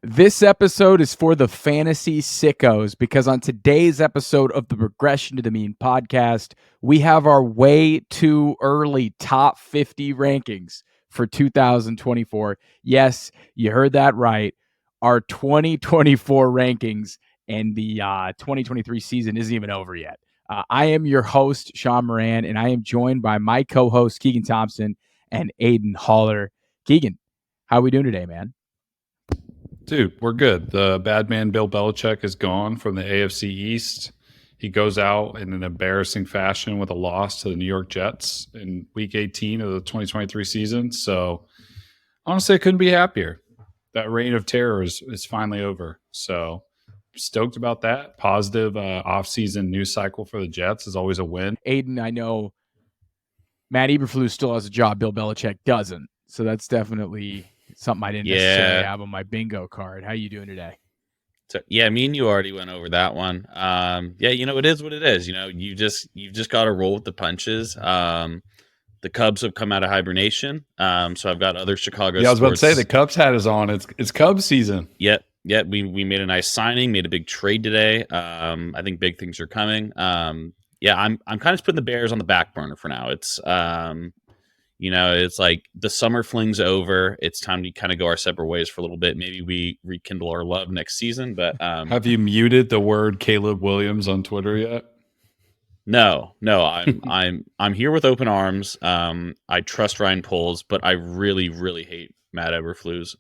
This episode is for the fantasy sickos because on today's episode of the Regression to the Mean podcast, we have our way too early top 50 rankings for 2024. Yes, you heard that right. Our 2024 rankings and the 2023 season isn't even over yet. I am your host, Shaun Moran, and I am joined by my co-host, Keegan Thompson and Aidan Haller. Keegan, how are we doing today, man? Dude, we're good. The bad man Bill Belichick is gone from the AFC East. He goes out in an embarrassing fashion with a loss to the New York Jets in Week 18 of the 2023 season. So, honestly, I couldn't be happier. That reign of terror is finally over. So, stoked about that. Positive offseason news cycle for the Jets is always a win. Aidan, I know Matt Eberflus still has a job. Bill Belichick doesn't. So that's definitely something I didn't necessarily have on my bingo card. How you doing today? So, me and you already went over that one. It is what it is. You've just got to roll with the punches. The Cubs have come out of hibernation. So I've got other Chicago. Yeah, I was about to say the Cubs hat is on. It's Cubs season. Yep. We made a nice signing, made a big trade today. I think big things are coming. I'm kind of putting the Bears on the back burner for now. It's it's like the summer fling's over. It's time to kind of go our separate ways for a little bit. Maybe we rekindle our love next season. But have you muted the word Caleb Williams on Twitter yet? No. I'm here with open arms. I trust Ryan Poles, but I really, really hate Matt Eberflus.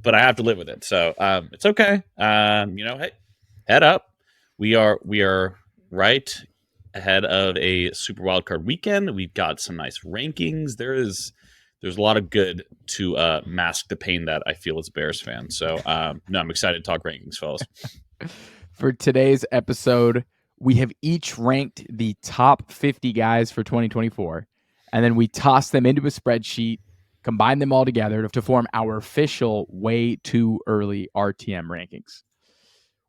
But I have to live with it. So it's okay. Hey, head up. We are right ahead of a super wildcard weekend. We've got some nice rankings. There's a lot of good to mask the pain that I feel as a Bears fan. So I'm excited to talk rankings, fellas. For today's episode, we have each ranked the top 50 guys for 2024, and then we toss them into a spreadsheet, combine them all together to form our official way too early RTM rankings.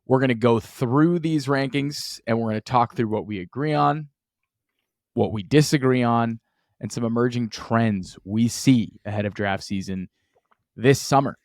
We're going to go through these rankings and we're going to talk through what we agree on, what we disagree on, and some emerging trends we see ahead of draft season this summer.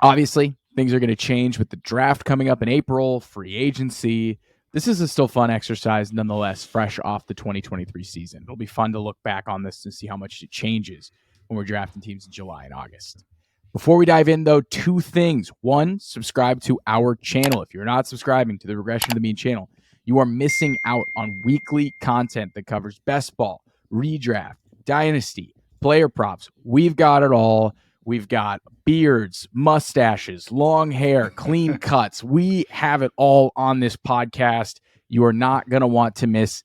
Obviously, things are going to change with the draft coming up in April, free agency. This is a still fun exercise, nonetheless, fresh off the 2023 season. It'll be fun to look back on this and see how much it changes when we're drafting teams in July and August. Before we dive in, though, two things. One, subscribe to our channel. If you're not subscribing to the Regression to the Mean channel, you are missing out on weekly content that covers best ball, redraft, dynasty, player props. We've got it all. We've got beards, mustaches, long hair, clean cuts. We have it all on this podcast. You are not going to want to miss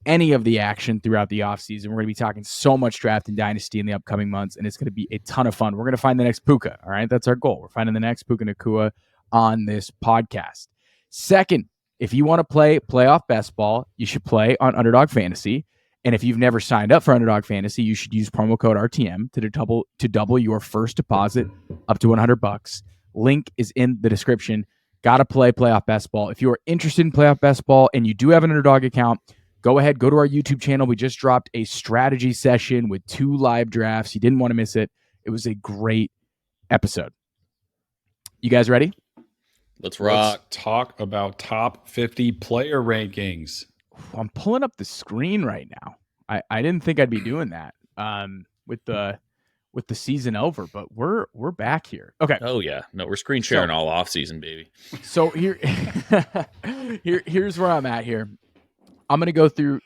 any of the action throughout the offseason. We're going to be talking so much draft and dynasty in the upcoming months, and it's going to be a ton of fun. We're going to find the next Puka, all right? That's our goal. We're finding the next Puka Nacua on this podcast. Second, if you want to play playoff best ball, you should play on Underdog Fantasy. And if you've never signed up for Underdog Fantasy, you should use promo code RTM to double your first deposit up to $100. Link is in the description. Got to play playoff best ball. If you are interested in playoff best ball and you do have an Underdog account, go ahead, go to our YouTube channel. We just dropped a strategy session with 2 live drafts. You didn't want to miss it. It was a great episode. You guys ready? Let's rock. Let's talk about top 50 player rankings. I'm pulling up the screen right now. I didn't think I'd be doing that with the season over, but we're back here. Okay. Oh yeah, no, we're screen sharing all off season, baby. So here's where I'm at here. I'm gonna go through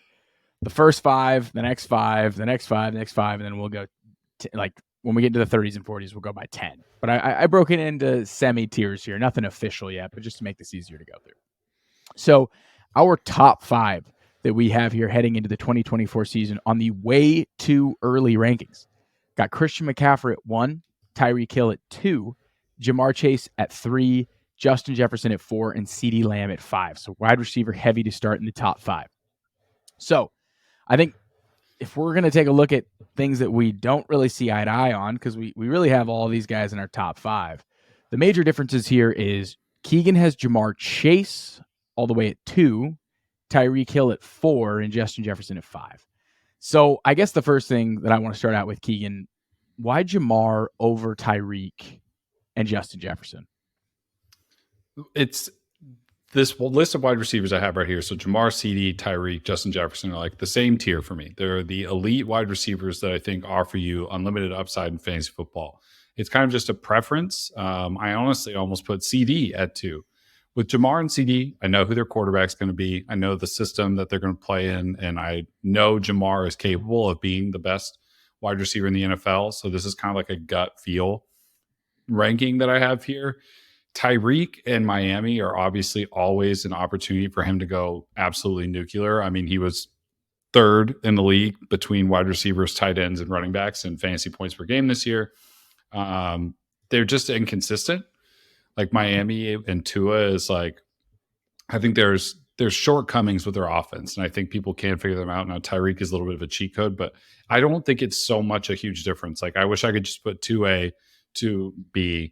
the first 5, the next 5, the next 5, the next 5, and then we'll go when we get into the 30s and 40s, we'll go by 10. But I broke it into semi tiers here. Nothing official yet, but just to make this easier to go through. So our top 5 that we have here heading into the 2024 season on the way too early rankings. Got Christian McCaffrey at 1, Tyreek Hill at 2, Ja'Marr Chase at 3, Justin Jefferson at 4, and CeeDee Lamb at 5. So wide receiver heavy to start in the top 5. So I think if we're going to take a look at things that we don't really see eye to eye on, because we really have all of these guys in our top 5, the major differences here is Keegan has Ja'Marr Chase all the way at 2, Tyreek Hill at 4, and Justin Jefferson at 5. So I guess the first thing that I want to start out with, Keegan, why Ja'Marr over Tyreek and Justin Jefferson. It's this list of wide receivers I have right here. So Jahmyr, CeeDee, Tyreek, Justin Jefferson are like the same tier for me. They're the elite wide receivers that I think offer you unlimited upside in fantasy football. It's kind of just a preference. I honestly almost put CeeDee at 2. With Jahmyr and CeeDee, I know who their quarterback's going to be. I know the system that they're going to play in, and I know Jahmyr is capable of being the best wide receiver in the NFL. So this is kind of like a gut feel ranking that I have here. Tyreek and Miami are obviously always an opportunity for him to go absolutely nuclear. I mean, he was 3rd in the league between wide receivers, tight ends, and running backs in fantasy points per game this year. They're just inconsistent. Like Miami and Tua is like, I think there's shortcomings with their offense, and I think people can figure them out. Now Tyreek is a little bit of a cheat code, but I don't think it's so much a huge difference. Like I wish I could just put 2A, 2B,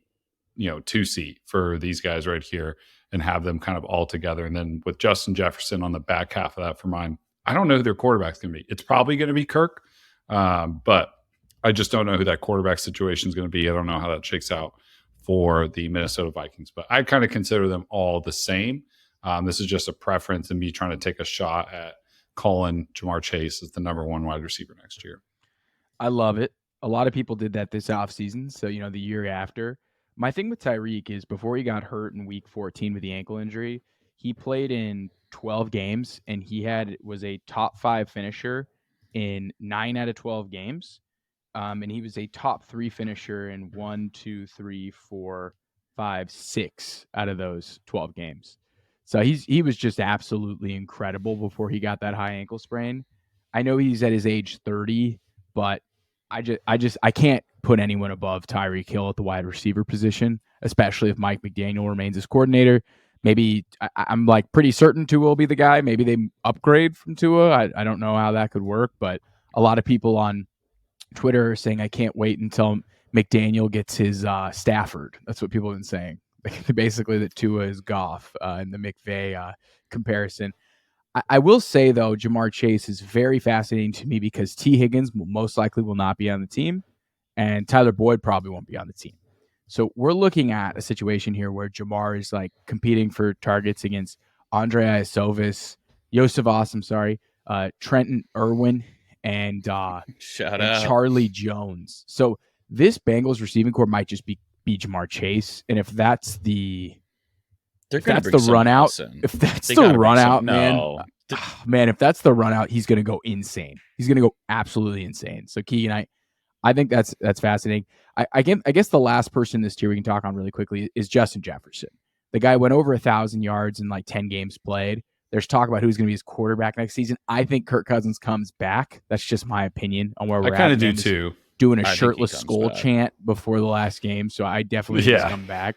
2C for these guys right here and have them kind of all together. And then with Justin Jefferson on the back half of that for mine, I don't know who their quarterback's going to be. It's probably going to be Kirk, but I just don't know who that quarterback situation is going to be. I don't know how that shakes out for the Minnesota Vikings, but I kind of consider them all the same. This is just a preference and me trying to take a shot at calling Ja'Marr Chase as the number 1 wide receiver next year. I love it. A lot of people did that this offseason. So, the year after. My thing with Tyreek is before he got hurt in week 14 with the ankle injury, he played in 12 games and was a top 5 finisher in 9 out of 12 games. And he was a top 3 finisher in 1, 2, 3, 4, 5, 6 out of those 12 games. So he was just absolutely incredible before he got that high ankle sprain. I know he's at his age 30, but I can't put anyone above Tyreek Hill at the wide receiver position, especially if Mike McDaniel remains his coordinator. Maybe I'm like pretty certain Tua will be the guy. Maybe they upgrade from Tua. I don't know how that could work, but a lot of people on Twitter are saying I can't wait until McDaniel gets his Stafford. That's what people have been saying. Basically, that Tua is Goff in the McVay comparison. I will say, though, Ja'Marr Chase is very fascinating to me because T. Higgins most likely will not be on the team, and Tyler Boyd probably won't be on the team. So we're looking at a situation here where Ja'Marr is like competing for targets against Andre Iosivas, Trenton Irwin, and Charlie Jones. So this Bengals receiving corps might just be Ja'Marr Chase, and if that's the run out, man, if that's the run out, he's going to go insane. He's going to go absolutely insane. So Keegan, I think that's fascinating. I guess the last person in this tier we can talk on really quickly is Justin Jefferson. The guy went over 1,000 yards in like 10 games played. There's talk about who's going to be his quarterback next season. I think Kirk Cousins comes back. That's just my opinion on where we're at. I kind of do too. Doing a shirtless skull chant before the last game, so I definitely think he's come back.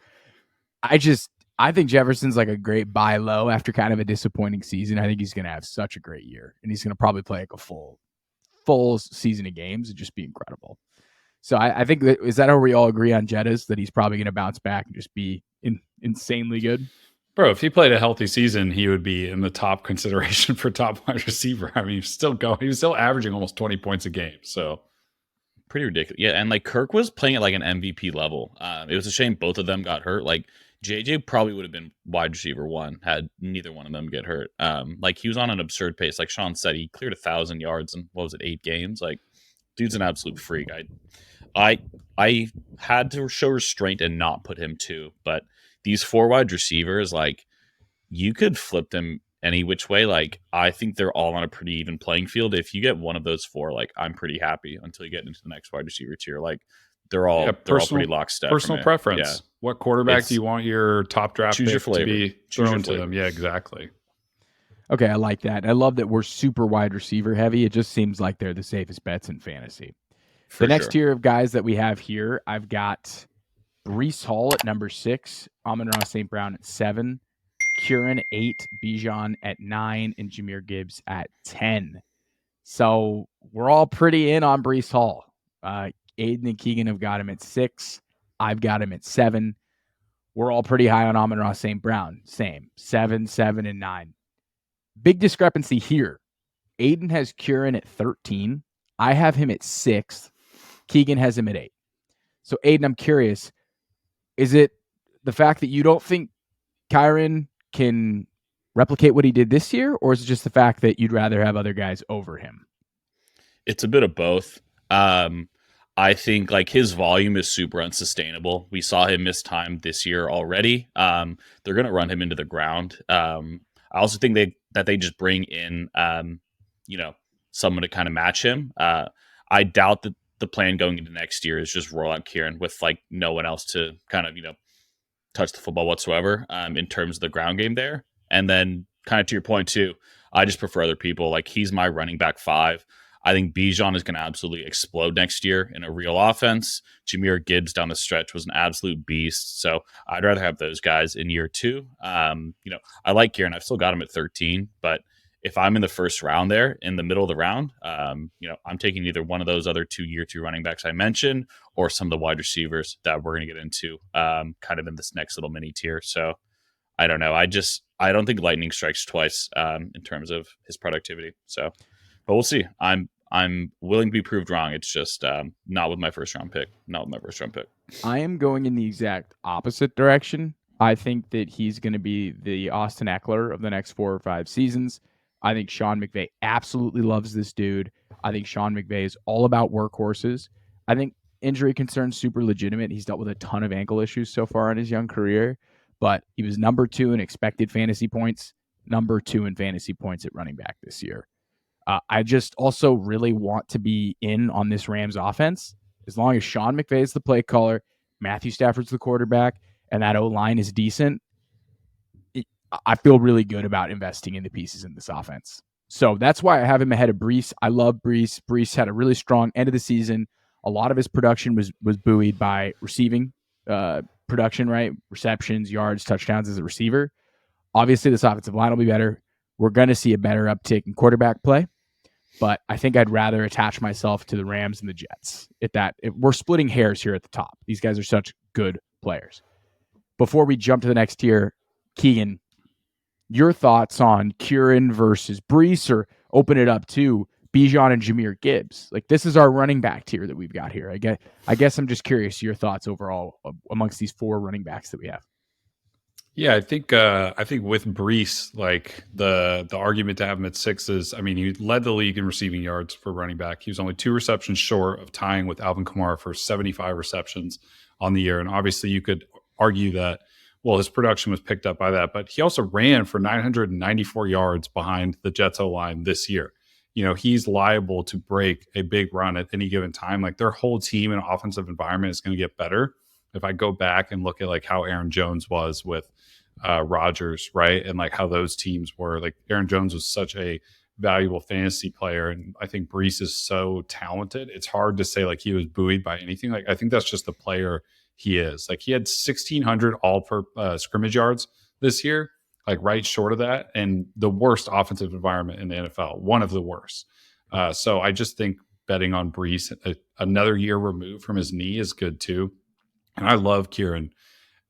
I think Jefferson's like a great buy low after kind of a disappointing season. I think he's going to have such a great year, and he's going to probably play like a full season of games and just be incredible. So I think is that how we all agree on Jettas, that he's probably going to bounce back and just be insanely good? Bro, if he played a healthy season, he would be in the top consideration for top wide receiver. I mean, he was still averaging almost 20 points a game. So pretty ridiculous. Yeah, and like Kirk was playing at like an MVP level. It was a shame both of them got hurt. Like JJ probably would have been wide receiver 1 had neither one of them get hurt. Like he was on an absurd pace. Like Shaun said, he cleared 1,000 yards in 8 games. Like dude's an absolute freak. I had to show restraint and not put him 2, but these 4 wide receivers, like you could flip them any which way. Like I think they're all on a pretty even playing field. If you get one of those 4, like I'm pretty happy until you get into the next wide receiver tier. Like they're all pretty lockstep. Personal preference. Yeah. What quarterback do you want your top draft pick to be thrown to them? Yeah, exactly. Okay, I like that. I love that we're super wide receiver heavy. It just seems like they're the safest bets in fantasy. The next tier of guys that we have here, I've got Breece Hall at number 6, Amon-Ra St. Brown at 7, Kyren 8, Bijan at 9, and Jahmyr Gibbs at 10. So we're all pretty in on Breece Hall. Aidan and Keegan have got him at 6. I've got him at 7. We're all pretty high on Amon-Ra St. Brown. Same. 7, 7, and 9. Big discrepancy here. Aidan has Kyren at 13. I have him at 6. Keegan has him at 8. So Aidan, I'm curious, Is it the fact that you don't think Kyren can replicate what he did this year, or is it just the fact that you'd rather have other guys over him? It's a bit of both. I think like his volume is super unsustainable. We saw him miss time this year already. They're going to run him into the ground. I also think they just bring in, someone to kind of match him. I doubt that the plan going into next year is just roll out Kyren with like no one else to kind of, touch the football whatsoever in terms of the ground game there. And then kind of to your point too, I just prefer other people. Like he's my running back 5. I think Bijan is going to absolutely explode next year in a real offense. Jahmyr Gibbs down the stretch was an absolute beast. So I'd rather have those guys in year 2. I like Kyren. I've still got him at 13, but if I'm in the first round there in the middle of the round, I'm taking either one of those other 2 year 2 running backs I mentioned, or some of the wide receivers that we're going to get into kind of in this next little mini tier. So I don't know. I don't think lightning strikes twice in terms of his productivity. So, but we'll see. I'm willing to be proved wrong. It's just not with my first round pick. I am going in the exact opposite direction. I think that he's going to be the Austin Eckler of the next 4 or 5 seasons. I think Sean McVay absolutely loves this dude. I think Sean McVay is all about workhorses. I think injury concerns super legitimate. He's dealt with a ton of ankle issues so far in his young career, but he was number 2 in expected fantasy points, number 2 in fantasy points at running back this year. I just also really want to be in on this Rams offense. As long as Sean McVay is the play caller, Matthew Stafford's the quarterback, and that O-line is decent, I feel really good about investing in the pieces in this offense. So that's why I have him ahead of Breece. I love Breece. Breece had a really strong end of the season. A lot of his production was buoyed by receiving production, right? Receptions, yards, touchdowns as a receiver. Obviously, this offensive line will be better. We're going to see a better uptick in quarterback play, but I think I'd rather attach myself to the Rams and the Jets. We're splitting hairs here at the top. These guys are such good players. Before we jump to the next tier, Keegan, your thoughts on Kyren versus Breece, or open it up to Bijan and Jahmyr Gibbs. Like, this is our running back tier that we've got here. I guess I'm just curious your thoughts overall amongst these 4 running backs that we have. Yeah, I think with Breece, like the argument to have him at 6 is, he led the league in receiving yards for running back. He was only 2 receptions short of tying with Alvin Kamara for 75 receptions on the year. And obviously you could argue that, well, his production was picked up by that, but he also ran for 994 yards behind the Jets O-line this year. He's liable to break a big run at any given time. Like, their whole team and offensive environment is going to get better. If I go back and look at like how Aaron Jones was with Rodgers, right? And like how those teams were, like Aaron Jones was such a valuable fantasy player. And I think Breece is so talented. It's hard to say like he was buoyed by anything. Like, I think that's just the player he is. Like, he had 1,600 all per scrimmage yards this year, like right short of that, and the worst offensive environment in the NFL, one of the worst. So I just think betting on Breece another year removed from his knee is good too. And I love Kyren.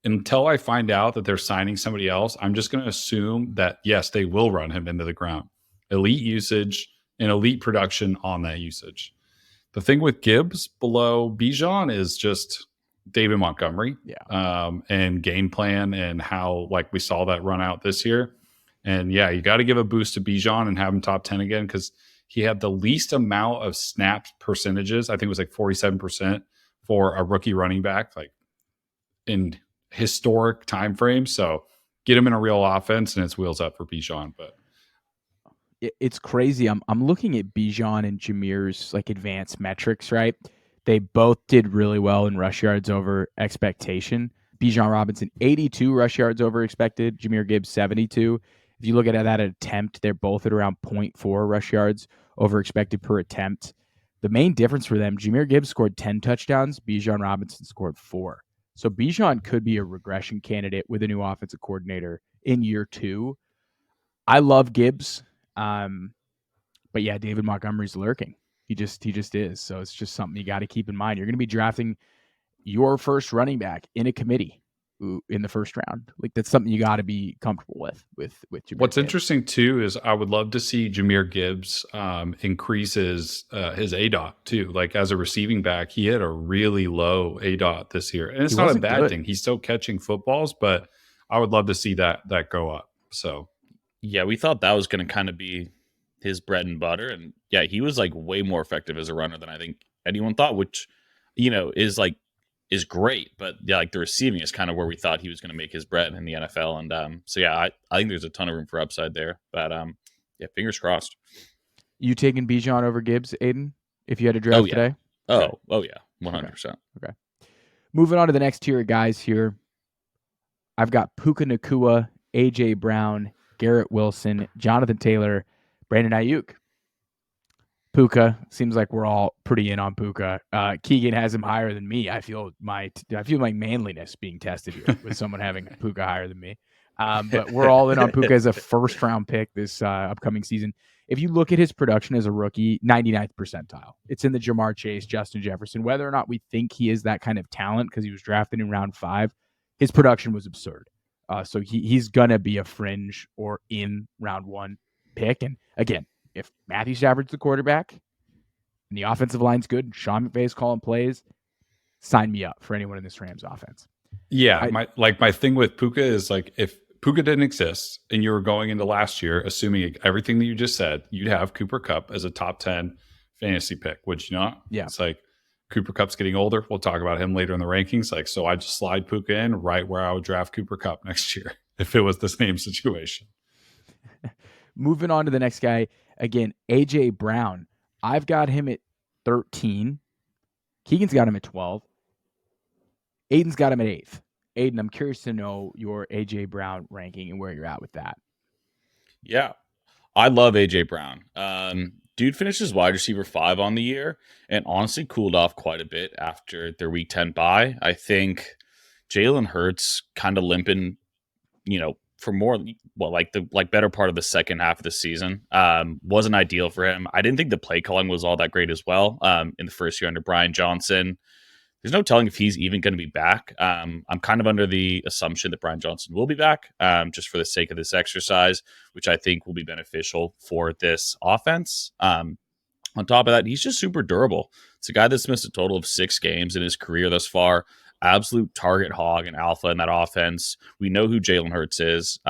Until I find out that they're signing somebody else, I'm just going to assume that, yes, they will run him into the ground. Elite usage and elite production on that usage. The thing with Gibbs below Bijan is just David Montgomery, and game plan, and how like we saw that run out this year. And yeah, you got to give a boost to Bijan and have him top 10 again, because he had the least amount of snap percentages. I think it was like 47% for a rookie running back, like in historic time frame. So get him in a real offense and it's wheels up for Bijan. But it's crazy. I'm looking at Bijan and Jahmyr's like advanced metrics, right? They both did really well in rush yards over expectation. Bijan Robinson, 82 rush yards over expected. Jahmyr Gibbs, 72. If you look at that attempt, they're both at around 0.4 rush yards over expected per attempt. The main difference for them, Jahmyr Gibbs scored 10 touchdowns. Bijan Robinson scored 4. So Bijan could be a regression candidate with a new offensive coordinator in year 2. I love Gibbs. But yeah, David Montgomery's lurking. He just is. So it's just something you got to keep in mind. You're going to be drafting your first running back in a committee in the first round. Like that's something you got to be comfortable with Jahmyr What's Gibbs. interesting too is I would love to see Jahmyr Gibbs increase his ADOT too. Like as a receiving back, he had a really low ADOT this year, and it's not a bad thing. He's still catching footballs, but I would love to see that go up. So yeah, we thought that was going to kind of be his bread and butter, and yeah, he was like way more effective as a runner than I think anyone thought, which is great. But yeah, like the receiving is kind of where we thought he was going to make his bread in the NFL, and so yeah, I think there's a ton of room for upside there. But yeah, fingers crossed. You taking Bijan over Gibbs, Aidan? If you had to draft today? Oh yeah, 100%. Okay. Moving on to the next tier of guys here. I've got Puka Nacua, AJ Brown, Garrett Wilson, Jonathan Taylor, Brandon Aiyuk. Puka, seems like we're all pretty in on Puka. Keegan has him higher than me. I feel my manliness being tested here with someone having Puka higher than me. But we're all in on Puka as a first-round pick this upcoming season. If you look at his production as a rookie, 99th percentile. It's in the Ja'Marr Chase, Justin Jefferson. Whether or not we think he is that kind of talent because he was drafted in round 5, his production was absurd. So he's going to be a fringe or in round 1 pick. And again, if Matthew Stafford's the quarterback and the offensive line's good, and Sean McVay's calling plays, sign me up for anyone in this Rams offense. Yeah, my thing with Puka is like if Puka didn't exist and you were going into last year, assuming everything that you just said, you'd have Cooper Kupp as a top 10 fantasy pick, would you not? Yeah. It's like Cooper Kupp's getting older. We'll talk about him later in the rankings. Like, so I just slide Puka in right where I would draft Cooper Kupp next year if it was the same situation. Moving on to the next guy. Again, AJ Brown. I've got him at 13. Keegan's got him at 12. Aidan's got him at 8th. Aidan, I'm curious to know your AJ Brown ranking and where you're at with that. Yeah, I love AJ Brown. Dude finishes wide receiver 5 on the year and honestly cooled off quite a bit after their week 10 bye. I think Jalen Hurts kind of limping, for more, better part of the second half of the season wasn't ideal for him. I didn't think the play calling was all that great as well in the first year under Brian Johnson. There's no telling if he's even going to be back. I'm kind of under the assumption that Brian Johnson will be back just for the sake of this exercise, which I think will be beneficial for this offense. On top of that, he's just super durable. It's a guy that's missed a total of 6 games in his career thus far. Absolute target hog and alpha in that offense. We know who Jalen Hurts is.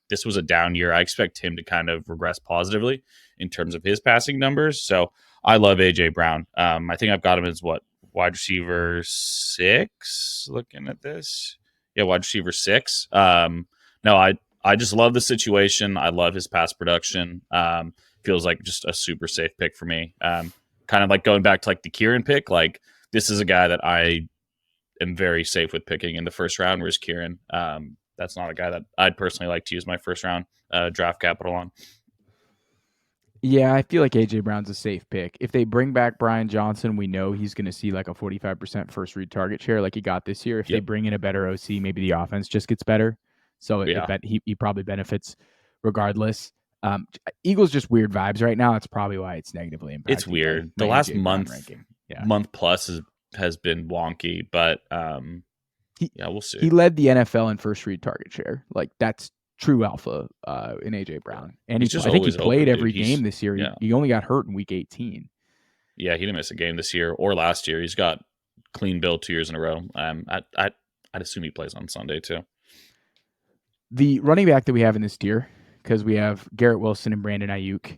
This was a down year. I expect him to kind of regress positively in terms of his passing numbers. So I love AJ Brown. I think I've got him as wide receiver 6, looking at this. Yeah, wide receiver 6. I just love the situation. I love his pass production. Feels like just a super safe pick for me. Kind of like going back to like the Kieran pick. Like this is a guy that I am very safe with picking in the first round, whereas Kieran, that's not a guy that I'd personally like to use my first round draft capital on. Yeah, I feel like AJ Brown's a safe pick. If they bring back Brian Johnson, we know he's going to see like a 45% first read target share like he got this year. If they bring in a better OC, maybe the offense just gets better. So he probably benefits regardless. Eagles just weird vibes right now. That's probably why it's negatively impacted. It's weird. The last month plus has been wonky, but we'll see. He led the NFL in first read target share. Like that's true alpha in AJ Brown. And I think he played every game this year. Yeah. He only got hurt in week 18. Yeah, he didn't miss a game this year or last year. He's got clean bill 2 years in a row. I'd assume he plays on Sunday too. The running back that we have in this tier, because we have Garrett Wilson and Brandon Aiyuk.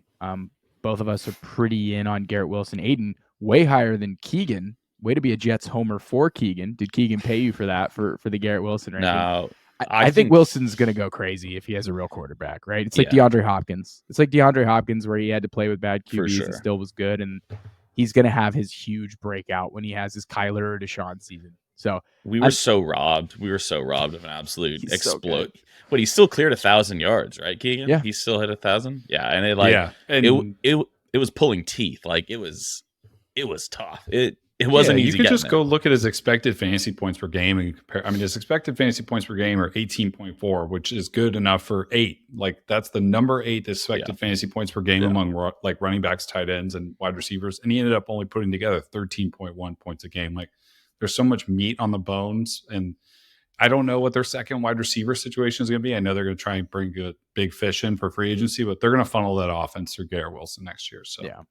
Both of us are pretty in on Garrett Wilson. Aidan, way higher than Keegan. Way to be a Jets homer for Keegan. Did Keegan pay you for that, for the Garrett Wilson ranking? No. I think Wilson's going to go crazy if he has a real quarterback, right? It's like DeAndre Hopkins. It's like DeAndre Hopkins where he had to play with bad QBs and still was good. And he's going to have his huge breakout when he has his Kyler or Deshaun season. So we were so robbed. We were so robbed of an absolute explode. But he still cleared 1,000 yards, right, Keegan? Yeah. He still hit 1,000. Yeah. And it was pulling teeth. Like it was tough. It wasn't easy. You could just go look at his expected fantasy points per game and compare. I mean, his expected fantasy points per game are 18.4, which is good enough for 8. Like that's the number 8 expected fantasy points per game among like running backs, tight ends, and wide receivers. And he ended up only putting together 13.1 points a game. Like there's so much meat on the bones, and I don't know what their second wide receiver situation is going to be. I know they're going to try and bring a big fish in for free agency, but they're going to funnel that offense through Garrett Wilson next year. So Yeah,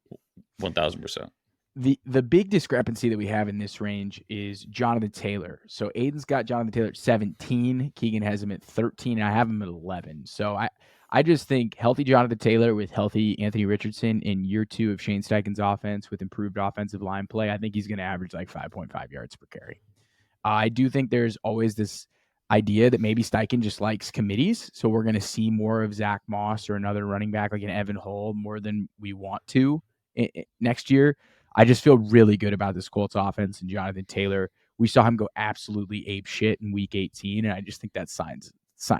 1,000%. The big discrepancy that we have in this range is Jonathan Taylor. So Aidan's got Jonathan Taylor at 17. Keegan has him at 13. And I have him at 11. So I just think healthy Jonathan Taylor with healthy Anthony Richardson in year 2 of Shane Steichen's offense with improved offensive line play, I think he's going to average like 5.5 yards per carry. I do think there's always this idea that maybe Steichen just likes committees. So we're going to see more of Zach Moss or another running back like an Evan Hull more than we want to next year. I just feel really good about this Colts offense and Jonathan Taylor. We saw him go absolutely ape shit in week 18, and I just think that's sign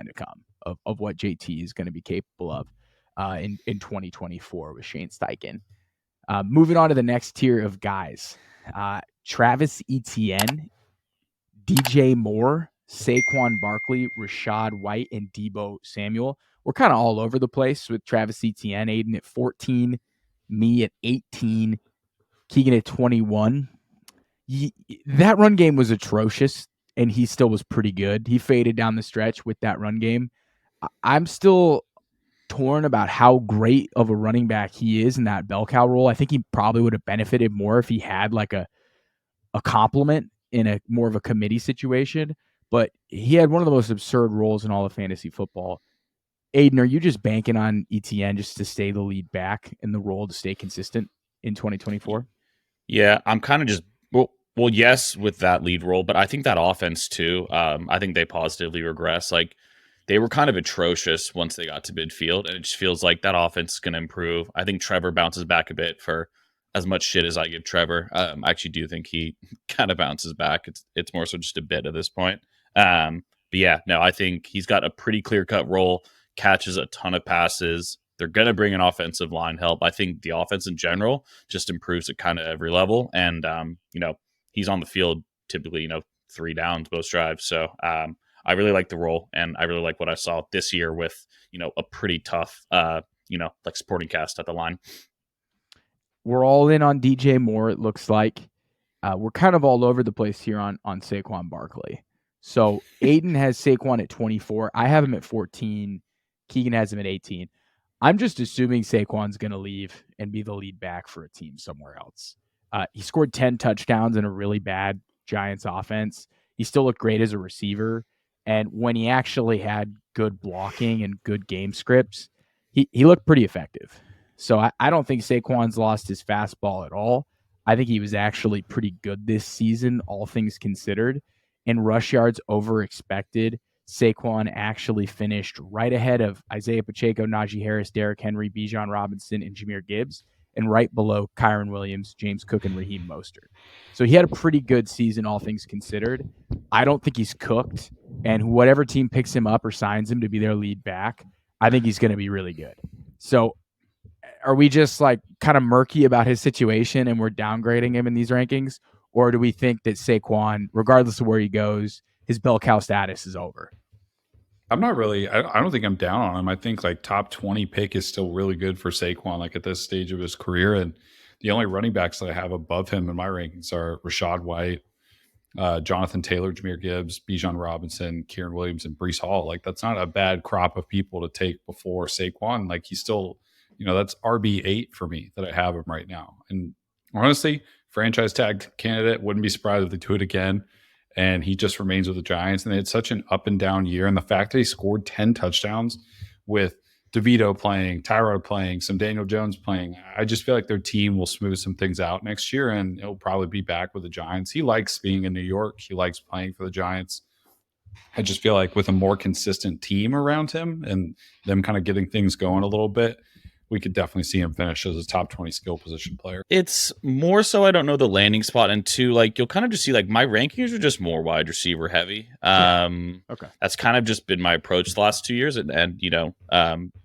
to come of what JT is going to be capable of in 2024 with Shane Steichen. Moving on to the next tier of guys. Travis Etienne, DJ Moore, Saquon Barkley, Rachaad White, and Deebo Samuel. We're kind of all over the place with Travis Etienne. Aidan at 14, me at 18, Keegan at 21. That run game was atrocious, and he still was pretty good. He faded down the stretch with that run game. I'm still torn about how great of a running back he is in that bell cow role. I think he probably would have benefited more if he had like a compliment in a more of a committee situation, but he had one of the most absurd roles in all of fantasy football. Aidan, are you just banking on Etienne just to stay the lead back in the role to stay consistent in 2024? Yeah, I'm kind of just well, yes, with that lead role, but I think that offense too. I think they positively regress. Like they were kind of atrocious once they got to midfield, and it just feels like that offense is going to improve. I think Trevor bounces back a bit for as much shit as I give Trevor. I actually do think he kind of bounces back. It's more so just a bit at this point. But yeah, no, I think he's got a pretty clear-cut role, catches a ton of passes. They're going to bring an offensive line help. I think the offense in general just improves at kind of every level. And, he's on the field typically, 3 downs most drives. So I really like the role, and I really like what I saw this year with, a pretty tough, like supporting cast at the line. We're all in on DJ Moore, it looks like. We're kind of all over the place here on Saquon Barkley. So Aidan has Saquon at 24. I have him at 14. Keegan has him at 18. I'm just assuming Saquon's going to leave and be the lead back for a team somewhere else. He scored 10 touchdowns in a really bad Giants offense. He still looked great as a receiver. And when he actually had good blocking and good game scripts, he looked pretty effective. So I don't think Saquon's lost his fastball at all. I think he was actually pretty good this season, all things considered. In rush yards over expected, Saquon actually finished right ahead of Isaiah Pacheco, Najee Harris, Derrick Henry, Bijan Robinson, and Jahmyr Gibbs, and right below Kyren Williams, James Cook, and Raheem Mostert. So he had a pretty good season, all things considered. I don't think he's cooked, and whatever team picks him up or signs him to be their lead back, I think he's going to be really good. So are we just like kind of murky about his situation and we're downgrading him in these rankings? Or do we think that Saquon, regardless of where he goes, his bell cow status is over? I'm not really, I don't think I'm down on him. I think like top 20 pick is still really good for Saquon, like at this stage of his career. And the only running backs that I have above him in my rankings are Rachaad White, Jonathan Taylor, Jahmyr Gibbs, Bijan Robinson, Kyren Williams, and Breece Hall. Like that's not a bad crop of people to take before Saquon. Like he's still, that's RB8 for me that I have him right now. And honestly, franchise tag candidate, wouldn't be surprised if they do it again. And he just remains with the Giants. And they had such an up and down year. And the fact that he scored 10 touchdowns with DeVito playing, Tyrod playing, some Daniel Jones playing, I just feel like their team will smooth some things out next year. And it'll probably be back with the Giants. He likes being in New York. He likes playing for the Giants. I just feel like with a more consistent team around him and them kind of getting things going a little bit, we could definitely see him finish as a top 20 skill position player. It's more so I don't know the landing spot, and two, like you'll kind of just see like my rankings are just more wide receiver heavy. Okay. That's kind of just been my approach the last 2 years, and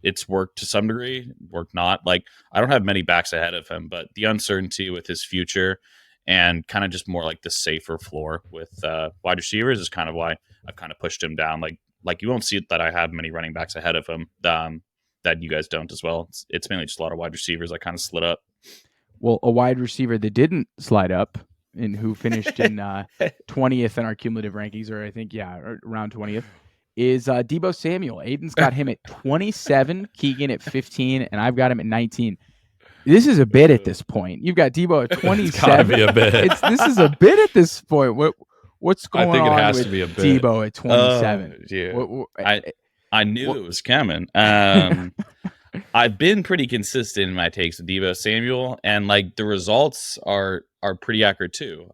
it's worked to some degree, worked not. Like I don't have many backs ahead of him, but the uncertainty with his future and kind of just more like the safer floor with wide receivers is kind of why I've kind of pushed him down. Like you won't see that I have many running backs ahead of him. That you guys don't as well. It's mainly just a lot of wide receivers I kind of slid up. Well, a wide receiver that didn't slide up and who finished in 20th in our cumulative rankings, or I think, around 20th, is Deebo Samuel. Aidan's got him at 27, Keegan at 15, and I've got him at 19. This is a bit at this point. You've got Deebo at 27. It's gotta be a bit. This is a bit at this point. What's going on? I think it has with to be a bit. Deebo at 27? I knew it was coming. I've been pretty consistent in my takes with Deebo Samuel, and like the results are pretty accurate too.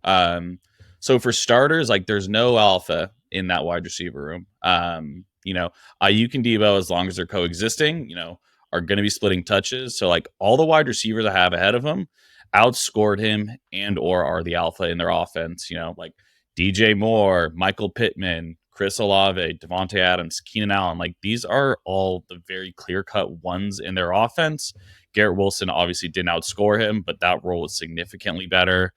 So for starters, like there's no alpha in that wide receiver room. Aiyuk and Deebo, as long as they're coexisting, are going to be splitting touches. So like all the wide receivers I have ahead of him outscored him and or are the alpha in their offense. Like DJ Moore, Michael Pittman, Chris Olave, Davante Adams, Keenan Allen. Like these are all the very clear-cut ones in their offense. Garrett Wilson obviously didn't outscore him, but that role was significantly better.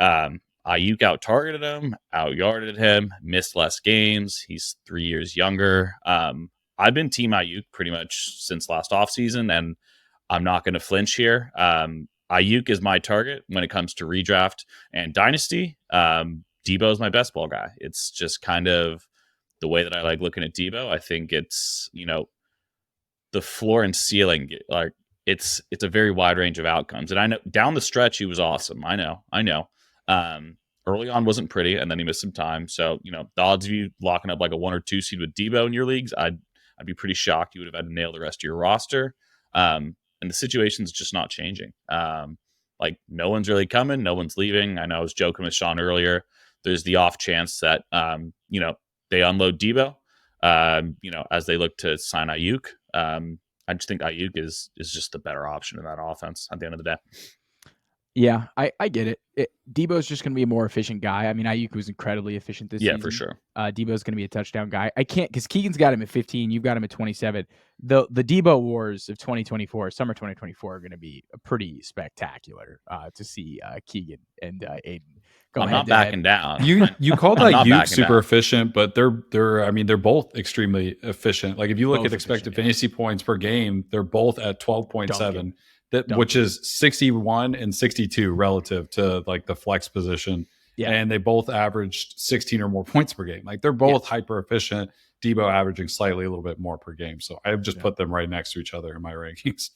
Aiyuk out-targeted him, out-yarded him, missed less games. He's 3 years younger. I've been Team Aiyuk pretty much since last offseason, and I'm not going to flinch here. Aiyuk is my target when it comes to redraft and dynasty. Deebo is my best ball guy. It's just kind of the way that I like looking at Deebo. I think it's, the floor and ceiling, like it's a very wide range of outcomes. And I know down the stretch, he was awesome. I know. Early on wasn't pretty, and then he missed some time. So, the odds of you locking up like a 1 or 2 seed with Deebo in your leagues, I'd be pretty shocked. You would have had to nail the rest of your roster. And the situation's just not changing. Like no one's really coming. No one's leaving. I know I was joking with Shaun earlier. There's the off chance that, they unload Deebo, as they look to sign Aiyuk. I just think Aiyuk is just the better option in that offense at the end of the day. Yeah, I get it. Deebo's just going to be a more efficient guy. I mean, Aiyuk was incredibly efficient this season. Yeah, for sure. Deebo's going to be a touchdown guy. I can't, because Keegan's got him at 15. You've got him at 27. The Deebo Wars of 2024, summer 2024, are going to be pretty spectacular to see Keegan and Aidan go I'm head not to backing head. down. You called Aiyuk super down. efficient, but they're both extremely efficient. Like if you look Both at expected efficient, fantasy points per game, they're both at 12.7. Which is 61 and 62 relative to like the flex position. Yeah. And they both averaged 16 or more points per game. Like they're both hyper efficient. Deebo averaging slightly a little bit more per game. So I've just put them right next to each other in my rankings.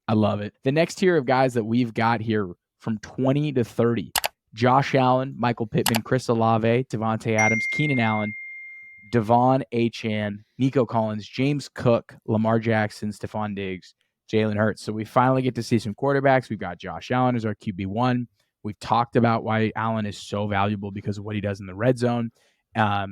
I love it. The next tier of guys that we've got here from 20 to 30, Josh Allen, Michael Pittman, Chris Olave, Davante Adams, Keenan Allen, Devon Achane, Nico Collins, James Cook, Lamar Jackson, Stefon Diggs, Jalen Hurts. So we finally get to see some quarterbacks. We've got Josh Allen as our QB1. We've talked about why Allen is so valuable because of what he does in the red zone. I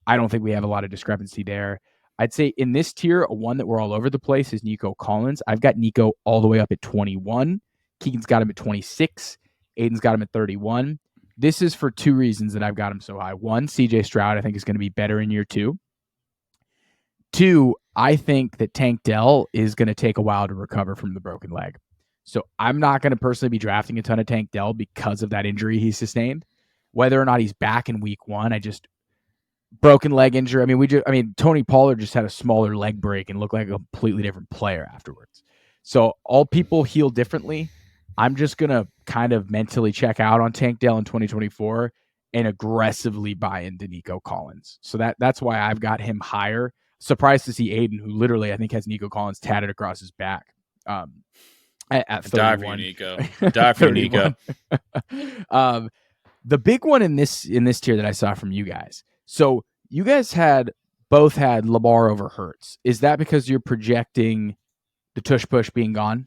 don't think we have a lot of discrepancy there. I'd say in this tier, one that we're all over the place is Nico Collins. I've got Nico all the way up at 21. Keegan's got him at 26. Aidan's got him at 31. This is for two reasons that I've got him so high. One, CJ Stroud, I think, is going to be better in year 2. 2, I think that Tank Dell is going to take a while to recover from the broken leg. So I'm not going to personally be drafting a ton of Tank Dell because of that injury he sustained. Whether or not he's back in week 1, broken leg injury. Tony Pollard just had a smaller leg break and looked like a completely different player afterwards. So all people heal differently. I'm just going to kind of mentally check out on Tank Dell in 2024 and aggressively buy into Nico Collins. So that's why I've got him higher. Surprised to see Aidan, who literally I think has Nico Collins tatted across his back. At 31. Die for you, Nico. Die for you, Nico. The big one in this tier that I saw from you guys. So you guys both had Lamar over Hurts. Is that because you're projecting the tush push being gone?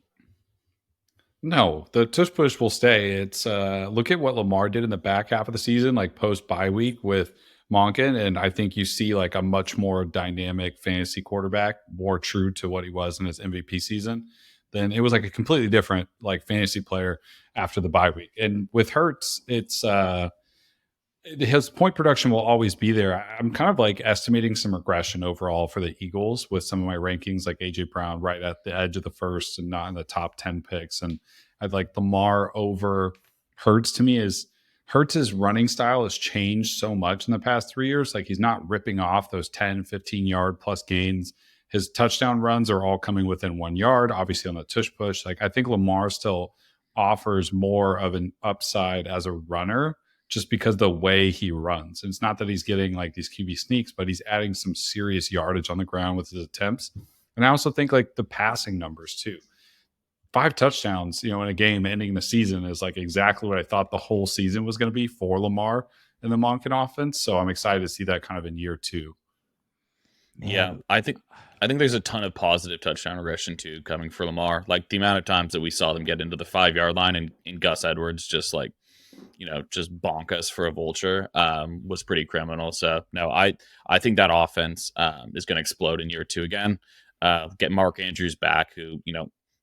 No, the tush push will stay. It's look at what Lamar did in the back half of the season, like post bye week with Monken, and I think you see like a much more dynamic fantasy quarterback, more true to what he was in his MVP season. Then it was like a completely different like fantasy player after the bye week. And with Hurts, it's his point production will always be there. I'm kind of like estimating some regression overall for the Eagles with some of my rankings, like AJ Brown right at the edge of the first and not in the top 10 picks. And I'd like Lamar over Hurts. To me, is Hurts' running style has changed so much in the past 3 years. Like he's not ripping off those 10, 15 yard plus gains. His touchdown runs are all coming within 1 yard, obviously on the tush push. Like I think Lamar still offers more of an upside as a runner just because the way he runs. And it's not that he's getting like these QB sneaks, but he's adding some serious yardage on the ground with his attempts. And I also think like the passing numbers too. 5 touchdowns, in a game ending the season is like exactly what I thought the whole season was going to be for Lamar in the Monken offense. So I'm excited to see that kind of in year 2. Yeah, I think there's a ton of positive touchdown regression too coming for Lamar. Like the amount of times that we saw them get into the 5-yard line and Gus Edwards just like, just bonk us for a vulture was pretty criminal. So no, I think that offense is going to explode in year 2 again. Get Mark Andrews back, who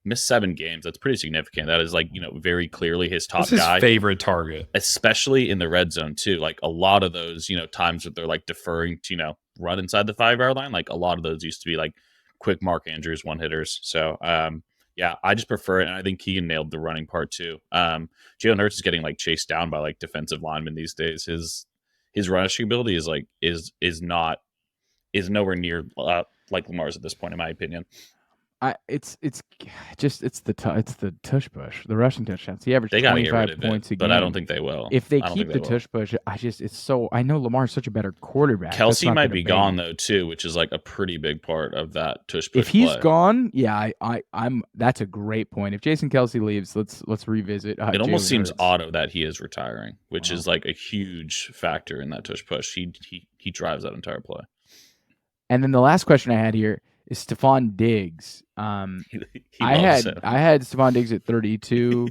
missed 7 games. That's pretty significant. That is like very clearly his top That's guy, his favorite target, especially in the red zone too. Like a lot of those times that they're like deferring to run inside the 5-yard line. Like a lot of those used to be like quick Mark Andrews one hitters. So yeah, I just prefer it, and I think Keegan nailed the running part too. Jalen Hurts is getting like chased down by like defensive linemen these days. His rushing ability is nowhere near like Lamar's at this point, in my opinion. It's the tush push, the rushing touchdowns. He averaged They gotta 25 get rid of points it, a game. but I don't think they will. If they keep the tush push, I know Lamar's such a better quarterback. Kelsey might be gone though too, which is like a pretty big part of that tush push. If he's play. gone, yeah, I'm. That's a great point. If Jason Kelsey leaves, let's revisit. It almost Jalen seems Hurts. auto that he is retiring, which is like a huge factor in that tush push. He drives that entire play. And then the last question I had here is Stefon Diggs. I had Stefon Diggs at 32.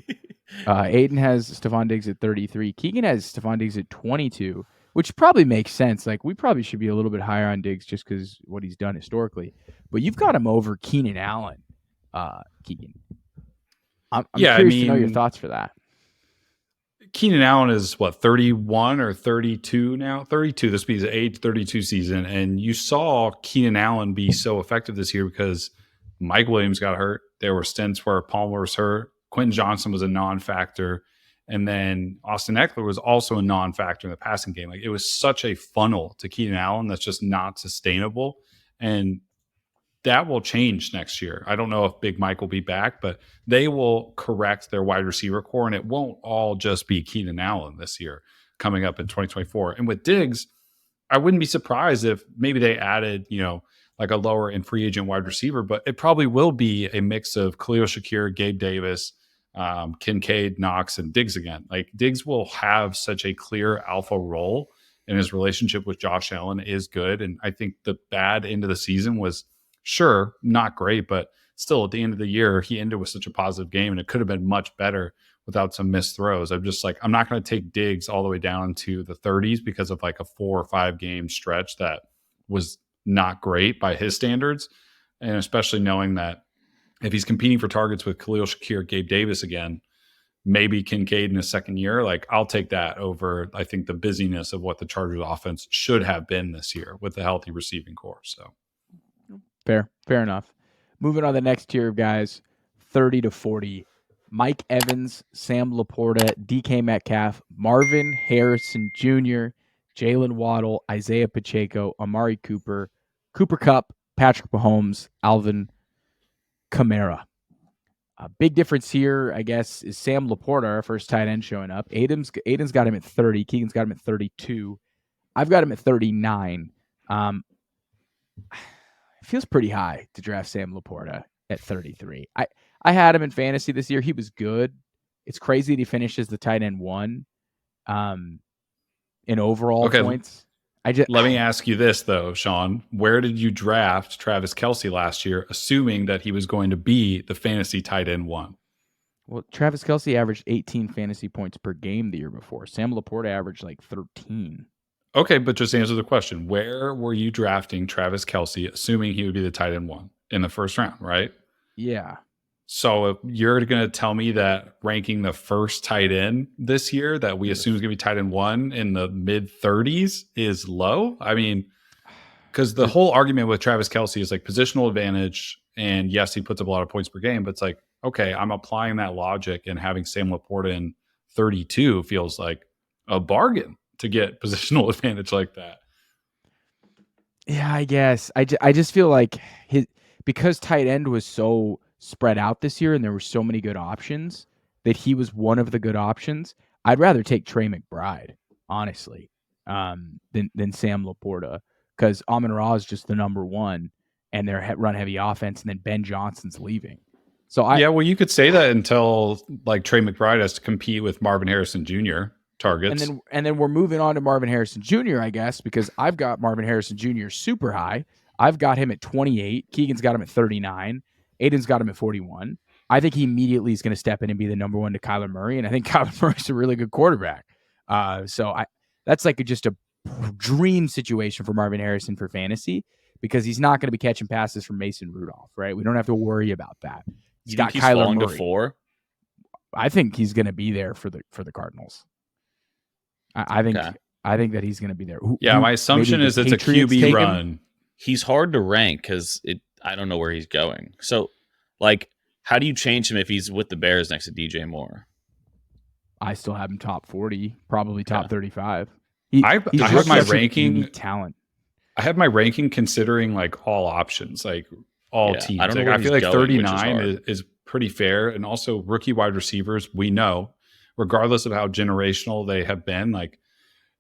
Aidan has Stefon Diggs at 33. Keegan has Stefon Diggs at 22, which probably makes sense. Like we probably should be a little bit higher on Diggs just because what he's done historically. But you've got him over Keenan Allen, Keegan. I'm curious to know your thoughts for that. Keenan Allen is what, 31 or 32 now? 32. This will be his age 32 season. And you saw Keenan Allen be so effective this year because Mike Williams got hurt. There were stints where Palmer was hurt. Quentin Johnson was a non-factor. And then Austin Eckler was also a non-factor in the passing game. Like it was such a funnel to Keenan Allen that's just not sustainable. And that will change next year. I don't know if Big Mike will be back, but they will correct their wide receiver core, and it won't all just be Keenan Allen this year coming up in 2024. And with Diggs, I wouldn't be surprised if maybe they added, like a lower end free agent wide receiver, but it probably will be a mix of Khalil Shakir, Gabe Davis, Kincaid, Knox, and Diggs again. Like Diggs will have such a clear alpha role, and his relationship with Josh Allen is good. And I think the bad end of the season was, sure, not great, but still at the end of the year, he ended with such a positive game, and it could have been much better without some missed throws. I'm just like, I'm not going to take Diggs all the way down to the 30s because of like a 4 or 5 game stretch that was not great by his standards. And especially knowing that if he's competing for targets with Khalil Shakir, Gabe Davis again, maybe Kincaid in his second year, like I'll take that over, I think, the busyness of what the Chargers offense should have been this year with the healthy receiving core. So Fair enough. Moving on to the next tier of guys, 30 to 40. Mike Evans, Sam LaPorta, DK Metcalf, Marvin Harrison Jr., Jaylen Waddle, Isaiah Pacheco, Amari Cooper, Cooper Kupp, Patrick Mahomes, Alvin Kamara. A big difference here, I guess, is Sam LaPorta, our first tight end, showing up. Aidan's got him at 30. Keegan's got him at 32. I've got him at 39. It feels pretty high to draft Sam LaPorta at 33. I had him in fantasy this year. He was good. It's crazy that he finishes the tight end 1 in overall points. Let me ask you this, though, Shaun. Where did you draft Travis Kelce last year, assuming that he was going to be the fantasy tight end 1? Well, Travis Kelce averaged 18 fantasy points per game the year before. Sam LaPorta averaged like 13. Okay, but just answer the question. Where were you drafting Travis Kelce, assuming he would be the tight end 1 in the first round, right? Yeah. So if you're going to tell me that ranking the first tight end this year that we assume is going to be tight end 1 in the mid 30s is low? I mean, because the whole argument with Travis Kelce is like positional advantage. And yes, he puts up a lot of points per game, but it's like, okay, I'm applying that logic, and having Sam LaPorta in 32 feels like a bargain to get positional advantage like that. Yeah, I guess. I just feel like because tight end was so spread out this year and there were so many good options, that he was one of the good options, I'd rather take Trey McBride, honestly, than Sam LaPorta, because Amon-Ra is just the number one, and they're run-heavy offense, and then Ben Johnson's leaving. So you could say that until like Trey McBride has to compete with Marvin Harrison Jr. targets. And then we're moving on to Marvin Harrison Jr., I guess, because I've got Marvin Harrison Jr. super high. I've got him at 28. Keegan's got him at 39. Aidan's got him at 41. I think he immediately is going to step in and be the number one to Kyler Murray, and I think Kyler Murray's a really good quarterback. That's like just a dream situation for Marvin Harrison for fantasy, because he's not going to be catching passes from Mason Rudolph, right? We don't have to worry about that. He's got Kyler Murray. To 4? I think he's going to be there for the Cardinals. I think that he's going to be there. My assumption is it's a QB run. He's hard to rank because I don't know where he's going. So, like, how do you change him if he's with the Bears next to DJ Moore? I still have him top 40, probably top 35. I have my ranking talent. I have my ranking considering like all options, like all teams. I don't know I feel like going, 39 is pretty fair. And also rookie wide receivers, we know, regardless of how generational they have been, like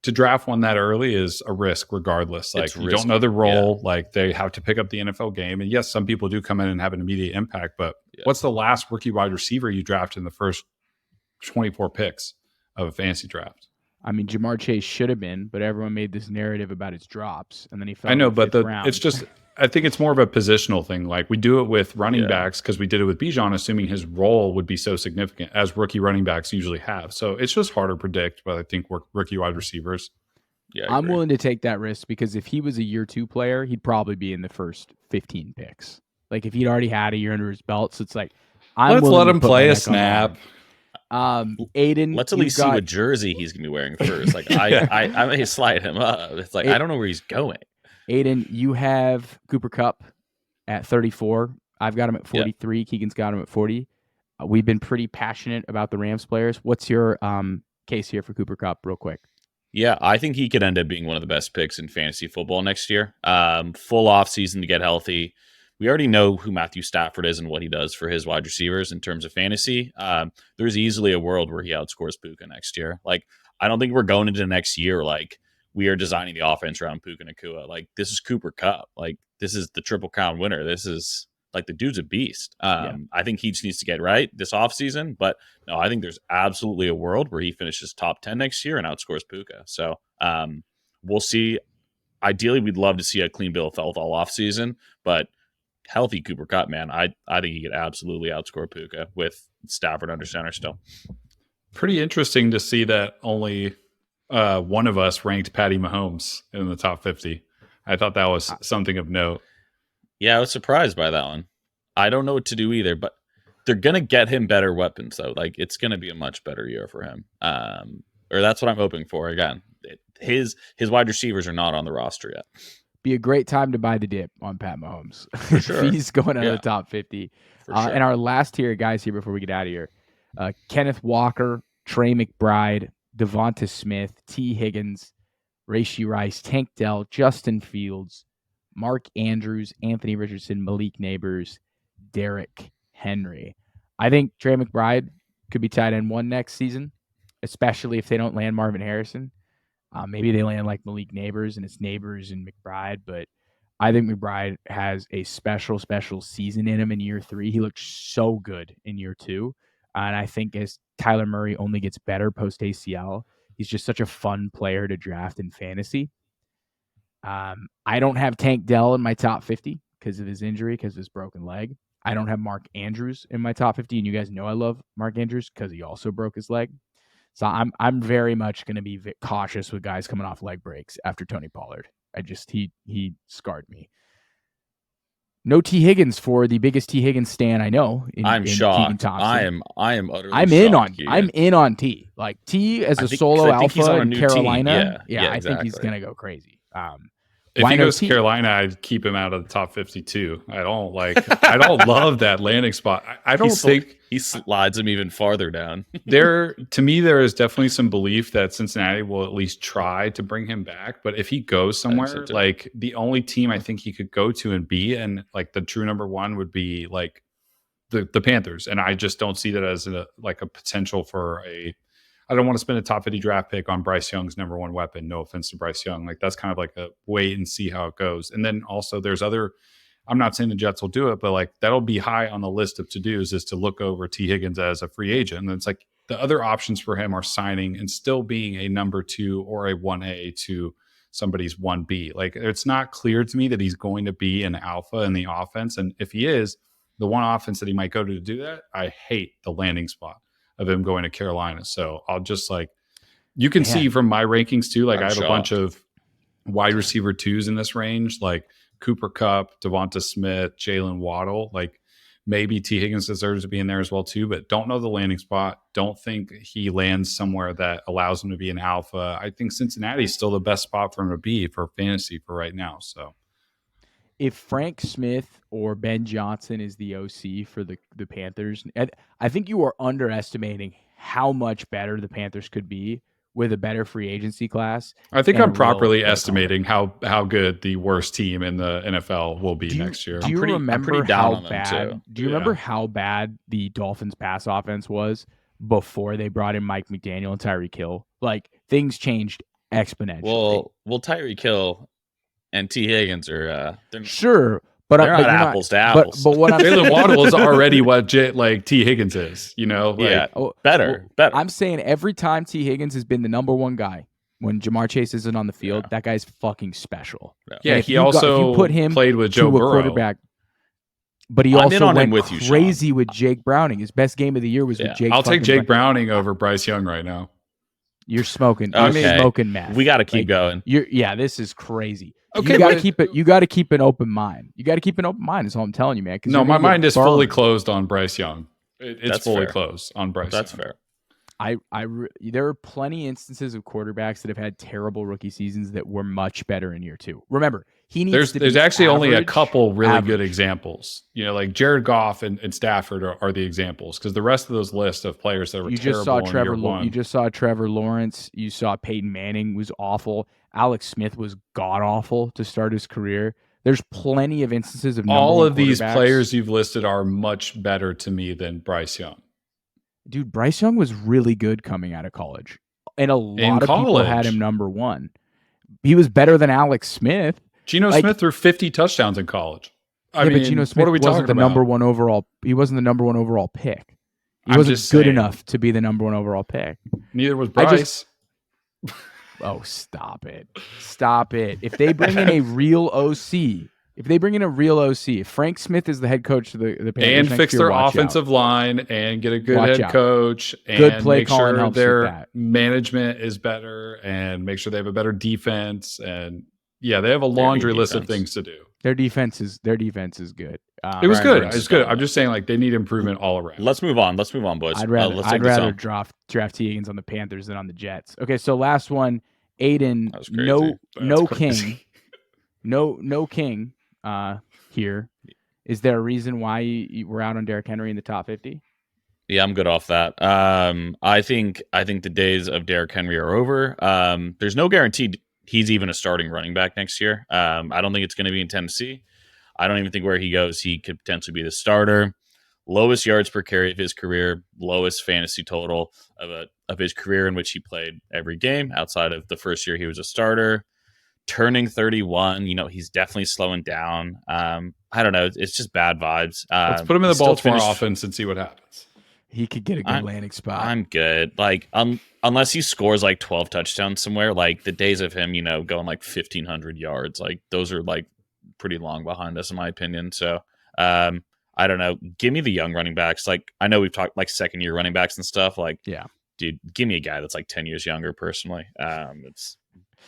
to draft one that early is a risk regardless. Like you don't know the role, like they have to pick up the NFL game. And yes, some people do come in and have an immediate impact, but what's the last rookie wide receiver you draft in the first 24 picks of a fantasy draft? I mean, Ja'Marr Chase should have been, but everyone made this narrative about his drops, and then he fell. I know, but it's just, I think it's more of a positional thing. Like we do it with running backs because we did it with Bijan, assuming his role would be so significant as rookie running backs usually have. So it's just hard to predict, but I think we're rookie wide receivers. Yeah, I'm willing to take that risk because if he was a year 2 player, he'd probably be in the first 15 picks. Like if he'd already had a year under his belt, so it's like let's let him play a snap. Aidan, let's at least see what jersey he's gonna be wearing first. Like I may slide him up. It's like I don't know where he's going. Aidan, you have Cooper Kupp at 34. I've got him at 43. Keegan's got him at 40. We've been pretty passionate about the Rams players. What's your case here for Cooper Kupp, real quick? Yeah, I think he could end up being one of the best picks in fantasy football next year. Full off season to get healthy. We already know who Matthew Stafford is and what he does for his wide receivers in terms of fantasy. There's easily a world where he outscores Puka next year. Like, I don't think we're going into next year like we are designing the offense around Puka Nacua. Like, this is Cooper Kupp. Like, this is the Triple Crown winner. This is, like, the dude's a beast. I think he just needs to get right this offseason. But, no, I think there's absolutely a world where he finishes top 10 next year and outscores Puka. So, we'll see. Ideally, we'd love to see a clean bill of health all offseason. But healthy Cooper Kupp, man, I think he could absolutely outscore Puka with Stafford under center still. Pretty interesting to see that only one of us ranked Patty Mahomes in the top 50. I thought that was something of note. Yeah, I was surprised by that one. I don't know what to do either, but they're going to get him better weapons, though. Like, it's going to be a much better year for him. Or that's what I'm hoping for. Again, his wide receivers are not on the roster yet. Be a great time to buy the dip on Pat Mahomes. For sure. He's going out of the top 50. For sure. And our last tier guys here before we get out of here, Kenneth Walker, Trey McBride, Devonta Smith, T. Higgins, Rashee Rice, Tank Dell, Justin Fields, Mark Andrews, Anthony Richardson, Malik Neighbors, Derrick Henry. I think Trey McBride could be tight end 1 next season, especially if they don't land Marvin Harrison. Maybe they land like Malik Neighbors and it's Neighbors and McBride, but I think McBride has a special season in him in year 3. He looked so good in year 2. And I think as Kyler Murray only gets better post ACL, he's just such a fun player to draft in fantasy. I don't have Tank Dell in my top 50 because of his injury, because of his broken leg. I don't have Mark Andrews in my top 50, and you guys know I love Mark Andrews because he also broke his leg. So I'm very much going to be cautious with guys coming off leg breaks after Tony Pollard. He scarred me. No T. Higgins for the biggest T. Higgins stan I know. I'm shocked. I am utterly shocked. I'm in on T. Like T as a solo alpha in Carolina. Yeah, I think he's gonna go crazy. If he goes to Carolina, I'd keep him out of the top 52. I don't love that landing spot. I don't think he slides him even farther down. To me, there is definitely some belief that Cincinnati will at least try to bring him back. But if he goes somewhere, like the only team I think he could go to and be, and like the true number 1 would be like the Panthers, and I just don't see that as a potential for a. I don't want to spend a top 50 draft pick on Bryce Young's number one weapon. No offense to Bryce Young, like that's kind of like a wait and see how it goes. And then also there's other. I'm not saying the Jets will do it, but like that'll be high on the list of to dos is to look over T. Higgins as a free agent. And it's like the other options for him are signing and still being a number 2 or a 1A to somebody's 1B. Like it's not clear to me that he's going to be an alpha in the offense. And if he is, the one offense that he might go to do that, I hate the landing spot of him going to Carolina. So I'll just like, you can see from my rankings too, like I have a bunch of wide receiver 2s in this range, like Cooper Kupp, Devonta Smith, Jaylen Waddle. Like maybe T. Higgins deserves to be in there as well too, but don't know the landing spot. Don't think he lands somewhere that allows him to be an alpha. I think Cincinnati's still the best spot for him to be for fantasy for right now. So if Frank Smith or Ben Johnson is the OC for the Panthers, I think you are underestimating how much better the Panthers could be with a better free agency class. I think I'm properly estimating how good the worst team in the NFL will be next year. Do you remember how bad? Do you remember how bad the Dolphins' pass offense was before they brought in Mike McDaniel and Tyreek Hill? Like things changed exponentially. Well, Tyreek Hill and T. Higgins are sure. But they're not apples to apples. But what I'm Jaylen Waddle is already what T. Higgins is, you know? Like, better. I'm saying every time T. Higgins has been the number one guy when Jamar Chase isn't on the field, that guy's fucking special. Yeah, he also put him played with Joe Burrow. Quarterback, but he also went crazy with Jake Browning. His best game of the year was with Jake. I'll take Jake Browning over Bryce Young right now. You're smoking. Okay. You're smoking, Matt. We got to keep going. This is crazy. Okay, you got to keep an open mind. You got to keep an open mind. Is all I'm telling you, man. No, my mind is fully closed on Bryce Young. It's fully closed on Bryce. That's Young. fair. There are plenty instances of quarterbacks that have had terrible rookie seasons that were much better in year 2. Remember, he needs to. There's actually only a couple really good examples. You know, like Jared Goff and Stafford are the examples because the rest of those lists of players that were you terrible just saw Trevor Lawrence. You saw Peyton Manning was awful. Alex Smith was god awful to start his career. There's plenty of instances of all of these players you've listed are much better to me than Bryce Young. Dude, Bryce Young was really good coming out of college, and a lot of people had him number 1. He was better than Alex Smith. Geno Smith threw 50 touchdowns in college. But Geno Smith wasn't the number 1 overall. He wasn't the number 1 overall pick. He wasn't good enough to be the number 1 overall pick. Neither was Bryce. Oh, stop it. Stop it. If they bring in a real OC, if Frank Smith is the head coach of the Panthers and fix their offensive line and get a good head coach and good play make calling sure their management is better and make sure they have a better defense and they have a laundry list of things to do. Their defense is good. It was good. It's good. I'm just saying, like, they need improvement all around. Let's move on, boys. I'd rather draft T. Higgins on the Panthers than on the Jets. Okay, so last one, Aidan. No king here. Is there a reason why you were out on Derrick Henry in the top 50? Yeah, I'm good off that. I think the days of Derrick Henry are over. There's no guarantee he's even a starting running back next year. I don't think it's going to be in Tennessee. I don't even think where he goes, he could potentially be the starter. Lowest yards per carry of his career, lowest fantasy total of his career in which he played every game outside of the first year he was a starter. Turning 31, he's definitely slowing down. I don't know. It's just bad vibes. Let's put him in the Baltimore offense and see what happens. He could get a good landing spot. I'm good. Like, unless he scores like 12 touchdowns somewhere, like the days of him, going like 1,500 yards, like those are like pretty long behind us in my opinion. So I don't know. Give me the young running backs. Like, I know we've talked like second year running backs and stuff. Like, dude, give me a guy that's like 10 years younger personally. It's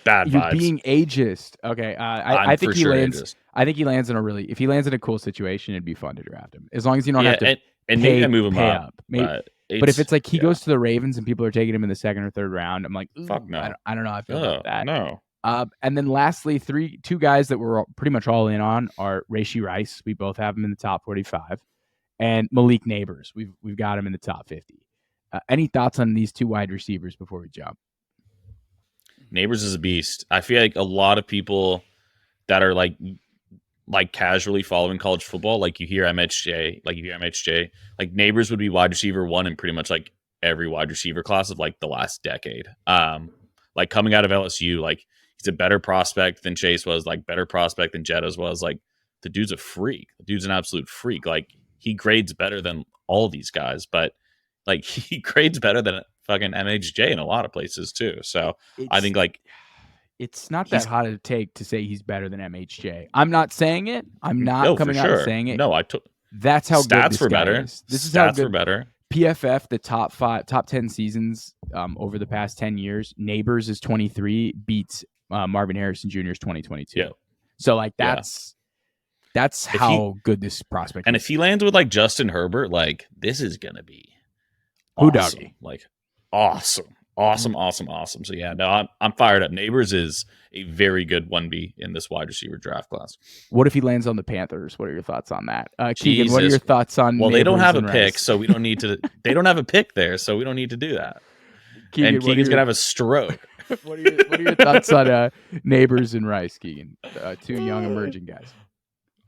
bad vibes. You're being ageist. Okay. I think he lands. Ageist. I think he lands in if he lands in a cool situation, it'd be fun to draft him. As long as you don't have to maybe move him up. But if it's like he goes to the Ravens and people are taking him in the 2nd or 3rd round, I'm like, fuck no. I don't know how I feel about that. No. And then lastly, two guys that we're pretty much all in on are Rashee Rice. We both have him in the top 45, and Malik Neighbors. We've got him in the top 50. Any thoughts on these 2 wide receivers before we jump? Neighbors is a beast. I feel like a lot of people that are like like casually following college football, like you hear MHJ, like Neighbors would be wide receiver 1 in pretty much like every wide receiver class of like the last decade. Like coming out of LSU, like he's a better prospect than Chase was, like better prospect than Jettas was. Like the dude's a freak. The dude's an absolute freak. Like he grades better than all these guys, but like he grades better than fucking MHJ in a lot of places too. So I think like it's not that hot to take to say he's better than MHJ. I'm not saying it. I'm not coming out and saying it. No, that's how good this were guy better. is. This is stats how good were better. PFF, the top 10 seasons over the past 10 years. Neighbors is 23, beats Marvin Harrison Jr.'s 2022. Yeah. So like that's how good this prospect and is. if he lands with like Justin Herbert, like this is gonna be awesome. Doggy. Like awesome. So yeah, no, I'm fired up. Neighbors is a very good 1B in this wide receiver draft class. What if he lands on the Panthers? What are your thoughts on that? Keegan, what are your thoughts on Well, they don't have a Rice? pick, so we don't need to they don't have a pick there, so we don't need to do that. Keegan's gonna have a stroke. What are your thoughts on Neighbors and Rice, Keegan? 2 young emerging guys.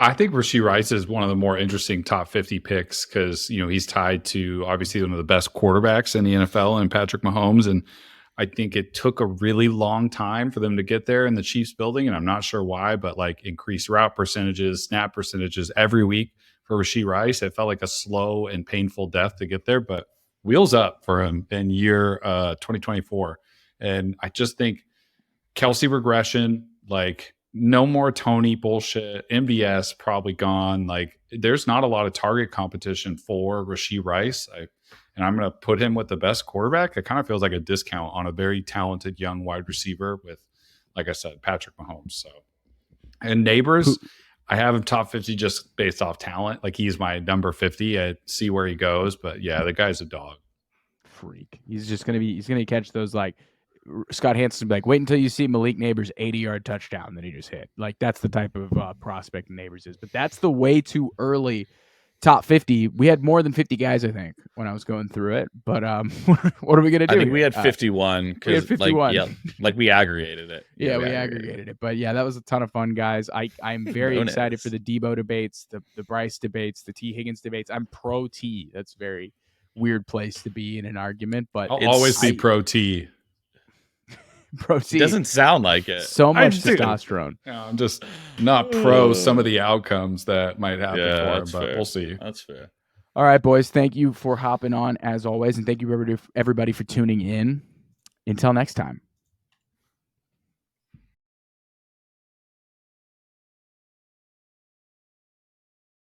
I think Rashee Rice is one of the more interesting top 50 picks because, he's tied to obviously one of the best quarterbacks in the NFL and Patrick Mahomes. And I think it took a really long time for them to get there in the Chiefs building. And I'm not sure why, but like increased route percentages, snap percentages every week for Rashee Rice. It felt like a slow and painful death to get there, but wheels up for him in year 2024. And I just think Kelsey regression, like, no more Tony bullshit. MVS probably gone. Like, there's not a lot of target competition for Rashee Rice. And I'm going to put him with the best quarterback. It kind of feels like a discount on a very talented young wide receiver with, like I said, Patrick Mahomes. So, and Neighbors, I have him top 50 just based off talent. Like, he's my number 50. I see where he goes, but yeah, the guy's a dog. Freak. He's going to catch those like. Scott Hansen's be like, wait until you see Malik Neighbors' 80-yard touchdown that he just hit. Like, that's the type of prospect Neighbors is. But that's the way too early top 50. We had more than 50 guys, I think, when I was going through it. But what are we going to do? I think we had 51 because like we aggregated it. Yeah, we aggregated it. But yeah, that was a ton of fun, guys. I'm very excited for the Deebo debates, the Bryce debates, the T. Higgins debates. I'm pro T. That's a very weird place to be in an argument. But I'll always be pro T. It doesn't sound like it. So much testosterone. I'm just not pro some of the outcomes that might happen for him, but we'll see. That's fair. All right, boys. Thank you for hopping on as always, and thank you everybody for tuning in. Until next time.